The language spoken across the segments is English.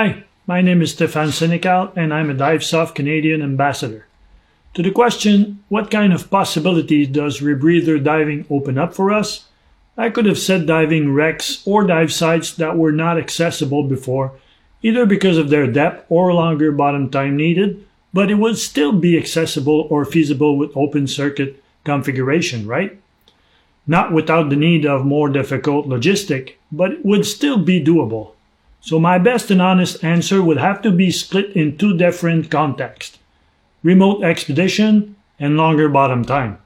Hi, my name is Stéphan Senécal and I'm a Divesoft Canadian ambassador. To the question, what kind of possibilities does rebreather diving open up for us? I could have said diving wrecks or dive sites that were not accessible before, either because of their depth or longer bottom time needed, but it would still be accessible or feasible with open circuit configuration, right? Not without the need of more difficult logistic, but it would still be doable. So my best and honest answer would have to be split in two different contexts: remote expedition and longer bottom time.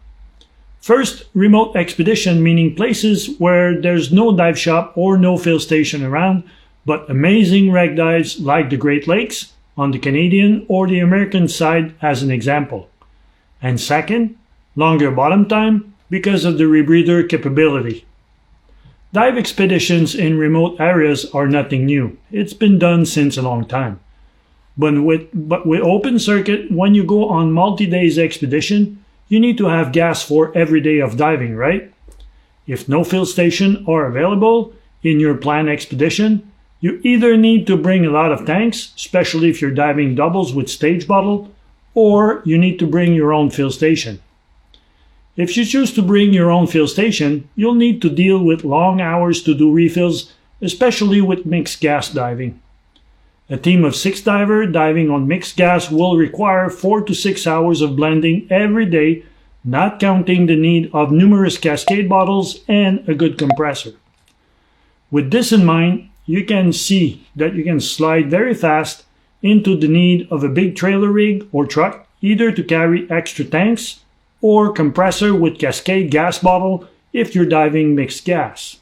First, remote expedition, meaning places where there's no dive shop or no fill station around, but amazing wreck dives like the Great Lakes on the Canadian or the American side as an example. And second, longer bottom time because of the rebreather capability. Dive expeditions in remote areas are nothing new. It's been done since a long time. But with open circuit, when you go on multi-days expedition, you need to have gas for every day of diving, right? If no fill station are available in your planned expedition, you either need to bring a lot of tanks, especially if you're diving doubles with stage bottle, or you need to bring your own fill station. If you choose to bring your own fill station, you'll need to deal with long hours to do refills, especially with mixed gas diving. A team of 6 divers diving on mixed gas will require 4 to 6 hours of blending every day, not counting the need of numerous cascade bottles and a good compressor. With this in mind, you can see that you can slide very fast into the need of a big trailer rig or truck, either to carry extra tanks or compressor with cascade gas bottle if you're diving mixed gas.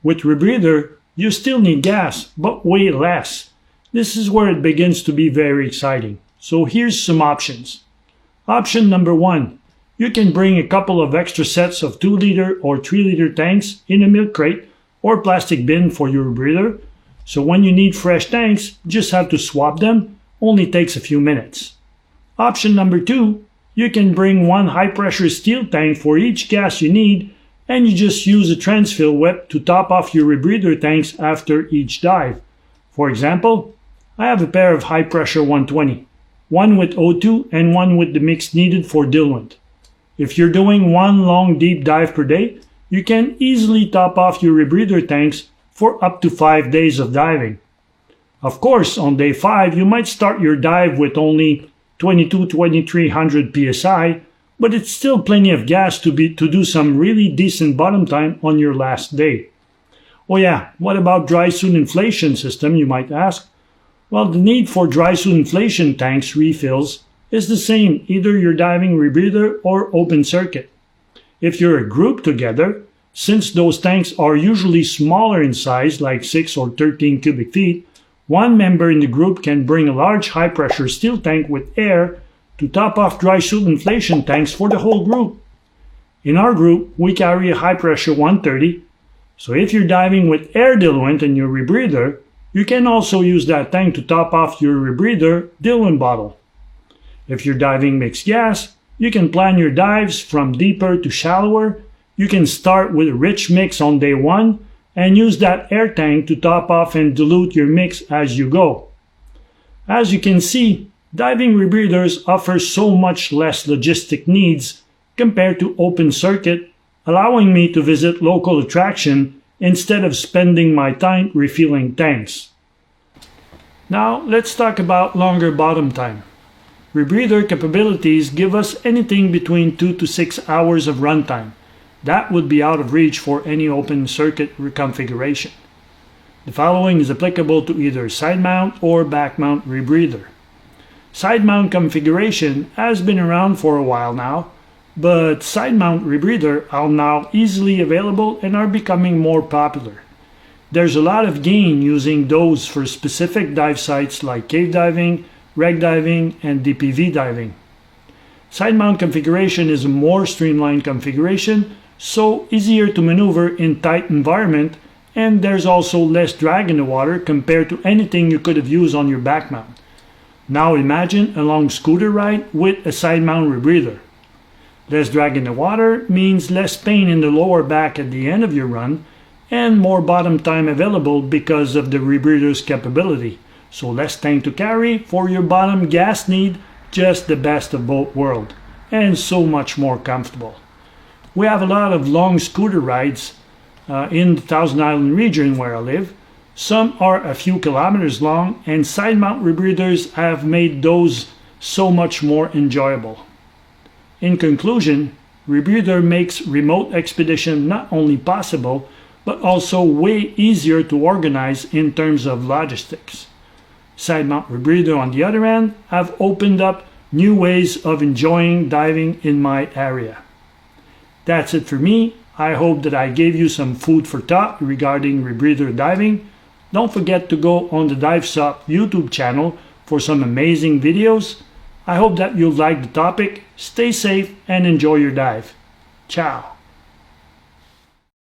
With rebreather, you still need gas, but way less. This is where it begins to be very exciting. So here's some options. Option number 1. You can bring a couple of extra sets of 2-liter or 3-liter tanks in a milk crate or plastic bin for your rebreather. So when you need fresh tanks, just have to swap them. Only takes a few minutes. Option number 2. You can bring one high-pressure steel tank for each gas you need, and you just use a transfill whip to top off your rebreather tanks after each dive. For example, I have a pair of high-pressure 120, one with O2 and one with the mix needed for diluent. If you're doing one long deep dive per day, you can easily top off your rebreather tanks for up to 5 days of diving. Of course, on day 5, you might start your dive with only 22-2300 psi, but it's still plenty of gas to do some really decent bottom time on your last day. Oh yeah, what about dry suit inflation system, you might ask? Well, the need for dry suit inflation tanks refills is the same either you're diving rebreather or open circuit. If you're a group together, since those tanks are usually smaller in size, like 6 or 13 cubic feet, one member in the group can bring a large high-pressure steel tank with air to top off dry suit inflation tanks for the whole group. In our group, we carry a high-pressure 130, so if you're diving with air diluent in your rebreather, you can also use that tank to top off your rebreather diluent bottle. If you're diving mixed gas, you can plan your dives from deeper to shallower. You can start with a rich mix on day 1, and use that air tank to top off and dilute your mix as you go. As you can see, diving rebreathers offer so much less logistic needs compared to open circuit, allowing me to visit local attraction instead of spending my time refilling tanks. Now let's talk about longer bottom time. Rebreather capabilities give us anything between 2 to 6 hours of runtime. That would be out of reach for any open circuit reconfiguration. The following is applicable to either side mount or back mount rebreather. Side mount configuration has been around for a while now, but side mount rebreather are now easily available and are becoming more popular. There's a lot of gain using those for specific dive sites like cave diving, wreck diving, and DPV diving. Side mount configuration is a more streamlined configuration, so easier to maneuver in tight environment, and there's also less drag in the water compared to anything you could have used on your back mount. Now imagine a long scooter ride with a side mount rebreather. Less drag in the water means less pain in the lower back at the end of your run, and more bottom time available because of the rebreather's capability. So less tank to carry for your bottom gas need, just the best of both worlds, and so much more comfortable. We have a lot of long scooter rides in the Thousand Island region where I live. Some are a few kilometers long, and side mount rebreathers have made those so much more enjoyable. In conclusion, rebreather makes remote expedition not only possible, but also way easier to organize in terms of logistics. Side mount rebreather, on the other hand, have opened up new ways of enjoying diving in my area. That's it for me. I hope that I gave you some food for thought regarding rebreather diving. Don't forget to go on the Divesoft YouTube channel for some amazing videos. I hope that you'll like the topic. Stay safe and enjoy your dive. Ciao.